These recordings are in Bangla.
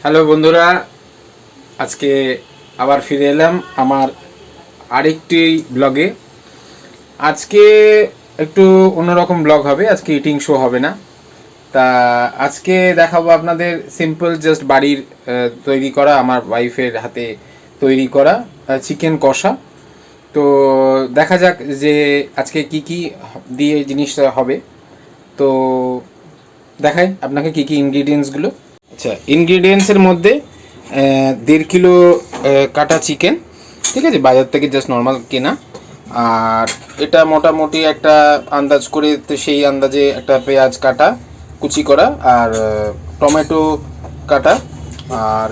হ্যালো বন্ধুরা, আজকে আবার ফিরে এলাম আমার আরেকটি ব্লগে। আজকে একটু অন্যরকম ব্লগ হবে, আজকে ইটিং শো হবে না। তা আজকে দেখাবো আপনাদের সিম্পল জাস্ট বাড়ির তৈরি করা, আমার ওয়াইফের হাতে তৈরি করা চিকেন কষা। তো দেখা যাক যে আজকে কি কি দিয়ে জিনিসটা হবে। তো দেখাই আপনাকে কি কি ইনগ্রিডিয়েন্টসগুলো। আচ্ছা, ইনগ্রিডিয়েন্টসের মধ্যে 1.5 কিলো কাটা চিকেন, ঠিক আছে, বাজার থেকে জাস্ট নর্মাল কেনা। আর এটা মোটামুটি একটা আন্দাজ করে, তো সেই আন্দাজে একটা পেঁয়াজ কাটা কুচি করা, আর টমেটো কাটা, আর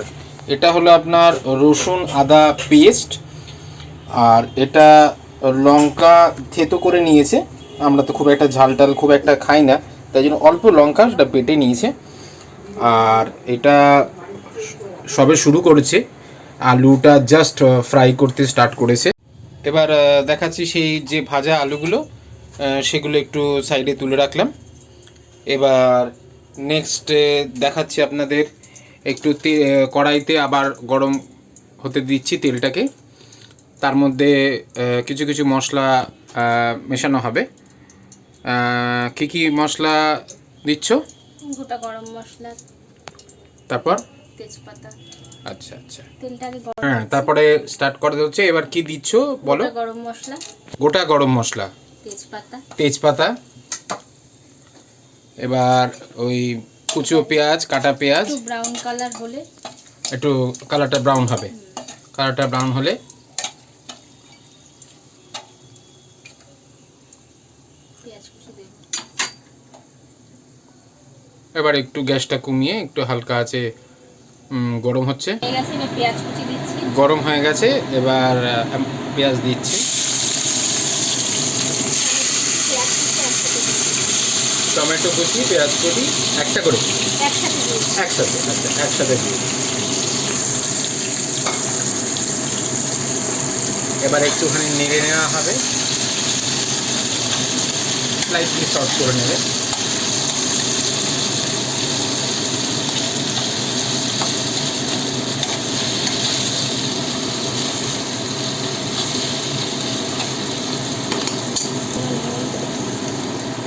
এটা হলো আপনার রসুন আদা পেস্ট, আর এটা লঙ্কা থেতো করে নিয়েছে। আমরা তো খুব একটা ঝাল টাল খুব একটা খাই না, তাই জন্য অল্প লঙ্কা সেটা বেটে নিয়েছে। আর এটা সবে শুরু করেছে, আলুটা জাস্ট ফ্রাই করতে স্টার্ট করেছে। এবার দেখাচ্ছি সেই যে ভাজা আলুগুলো, সেগুলো একটু সাইডে তুলে রাখলাম। এবার নেক্সট দেখাচ্ছি আপনাদের, একটু কড়াইতে আবার গরম হতে দিচ্ছি তেলটাকে। তার মধ্যে কিছু কিছু মশলা মেশানো হবে। কি কি মশলা দিচ্ছ? গোটা গরম মশলা, তারপর তেজপাতা। আচ্ছা আচ্ছা, তেলটাকে হ্যাঁ, তারপরে স্টার্ট করে হচ্ছে। এবার কি দিচ্ছ বলো? গোটা গরম মশলা, গোটা গরম মশলা, তেজপাতা, তেজপাতা। এবার ওই কুচো পেঁয়াজ, কাটা পেঁয়াজ, একটু ব্রাউন কালার হলে, একটু কালারটা ব্রাউন হবে, কালারটা ব্রাউন হলে পেঁয়াজ কুচি দেব। এবার একটু গ্যাসটা কমিয়ে একটু হালকা আছে গরম হচ্ছে। হয়ে গেছে, এবার পেঁয়াজ কুচি দিচ্ছি। গরম হয়ে গেছে, এবার পেঁয়াজ দিচ্ছি। টমেটো কুচি, পেঁয়াজ কুচি একটা করে একসাথে, আচ্ছা একসাথে দিয়ে। এবার একটুখানি নেড়ে নেওয়া হবে, স্লাইসলি শর্ট করে নেবে।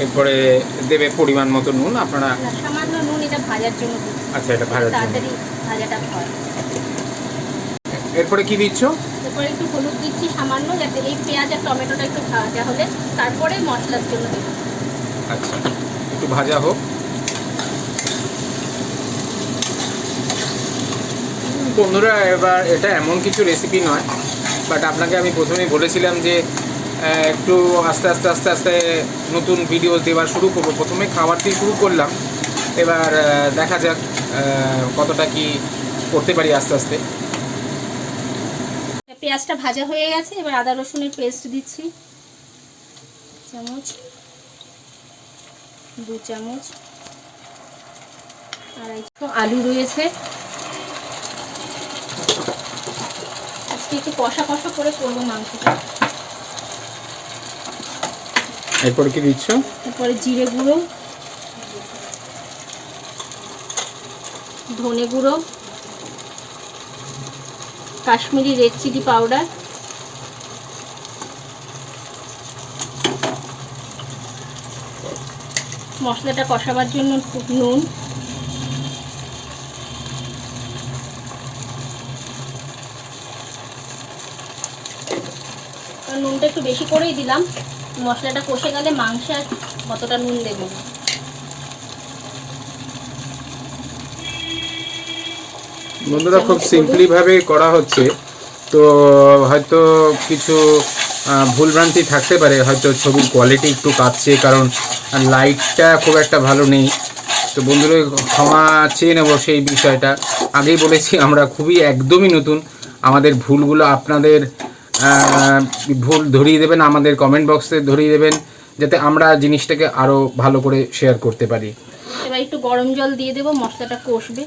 এরপরে দেবে পরিমাণ মতো নুন, আপনারা সামান্য নুন, এটা ভাজার জন্য দিচ্ছি। আচ্ছা, এটা ভাজার জন্য, তাড়াতাড়ি ভাজাটা হয়। এরপরে কি দিচ্ছ? এরপরে একটু হলুদ দিচ্ছি সামান্য, যাতে এই পেঁয়াজ আর টমেটোটা একটু ভাজা হলে তারপরে মশলার জন্য দেব। আচ্ছা, একটু ভাজা হোক। বন্ধুরা, এবার এটা এমন কিছু রেসিপি নয়, বাট আপনাকে আমি প্রথমেই বলেছিলাম যে একটু আস্তে আস্তে আস্তে আস্তে নতুন ভিডিও দেওয়া শুরু করবো। প্রথমে খাবার দিয়ে শুরু করলাম, এবার দেখা যাক কতটা কি করতে পারি আস্তে আস্তে। পেঁয়াজটা ভাজা হয়ে গেছে, এবার আদা রসুনের পেস্ট দিচ্ছি 1 চামচ, 2 চামচ। আর আলু রয়েছে, আজকে একটু কষা কষা করে করবো মাংসটা। এরপরে কি দিচ্ছ? তারপরে জিরে গুঁড়ো, ধনে গুঁড়ো, কাশ্মীরি রেড চিলি পাউডার, মশলাটা কষাবার জন্য নুন, নুনটা একটু বেশি করেই দিলাম। মশলাটা কষে গেলে মাংসে আর কতটা নুন দেবো। বন্ধুরা, খুব সিম্পলিভাবে করা হচ্ছে, তো হয়তো কিছু ভুলভ্রান্তি থাকতে পারে, হয়তো ছবির কোয়ালিটি একটু কাটছে, কারণ লাইটটা খুব একটা ভালো নেই। তো বন্ধুরা, ক্ষমা চেয়ে নেব সেই বিষয়টা। আগেই বলেছি আমরা খুবই একদমই নতুন, আমাদের ভুলগুলো আপনাদের ভুল ধরিয়ে দেবেন, আমাদের কমেন্ট বক্সে ধরিয়ে দেবেন, যাতে আমরা জিনিসটাকে আরও ভালো করে শেয়ার করতে পারি। এবার একটু গরম জল দিয়ে দেবো, মশলাটা কষবে।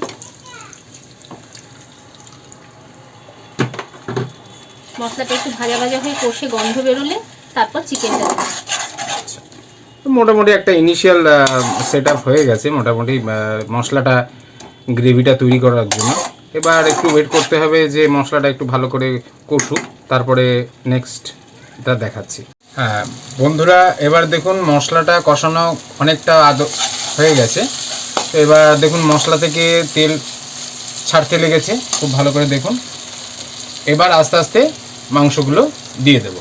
মশলাটা একটু ভাজা ভাজা হয়ে কষে গন্ধ বেরোলে তারপর চিকেনটা দেবো। মোটামুটি একটা ইনিশিয়াল সেট আপ হয়ে গেছে, মোটামুটি মশলাটা গ্রেভিটা তৈরি করার জন্য। এবার একটু ওয়েট করতে হবে যে মশলাটা একটু ভালো করে কষুক, তারপরে নেক্সট এটা দেখাচ্ছি। হ্যাঁ বন্ধুরা, এবার দেখুন মশলাটা কষানো অনেকটা হয়ে গেছে। তো এবার দেখুন মশলা থেকে তেল ছাড়তে লেগেছে খুব ভালো করে দেখুন। এবার আস্তে আস্তে মাংসগুলো দিয়ে দেব।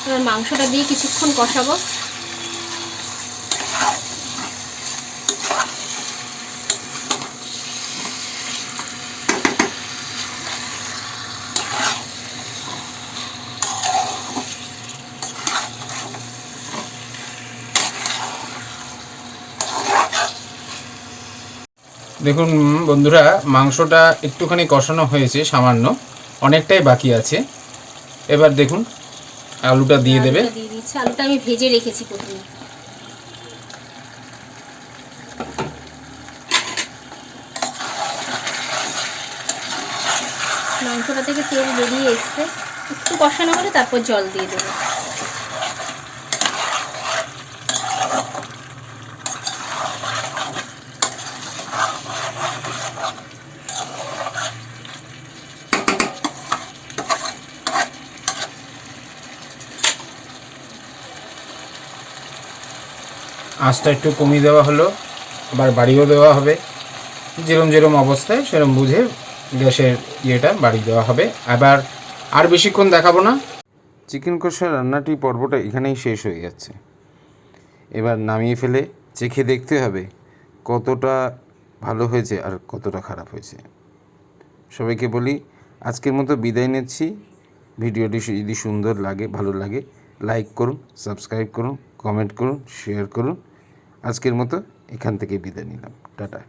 এবার মাংসটা দিয়ে কিছুক্ষণ কষাবো। দেখুন বন্ধুরা, মাংসটা একটুখানি কষানো হয়েছে সামান্য, অনেকটাই বাকি আছে। এবার দেখুন আলুটা দিয়ে দেবে। দিয়ে দিচ্ছি। আলুটা আমি ভেজে রেখেছি প্রথমে। মাংসটা থেকে তেল বেরিয়ে এসছে, একটু কষানো হলে তারপর জল দিয়ে দেবো। আঁচটা একটু কমিয়ে দেওয়া হলো, আবার বাড়িয়েও দেওয়া হবে। যেরম যেরম অবস্থায় সেরম বুঝে গ্যাসের ইয়েটা বাড়িয়ে দেওয়া হবে। আবার আর বেশিক্ষণ দেখাবো না। চিকেন কষা রান্নাটি পর্বটা এখানেই শেষ হয়ে যাচ্ছে। এবার নামিয়ে ফেলে চেখে দেখতে হবে কতটা ভালো হয়েছে আর কতটা খারাপ হয়েছে। সবাইকে বলি আজকের মতো বিদায় নিচ্ছি। ভিডিওটি যদি সুন্দর লাগে, ভালো লাগে, লাইক করুন, সাবস্ক্রাইব করুন, কমেন্ট করুন, শেয়ার করুন। আজকের মতো এখান থেকে বিদায় নিলাম। টাটা।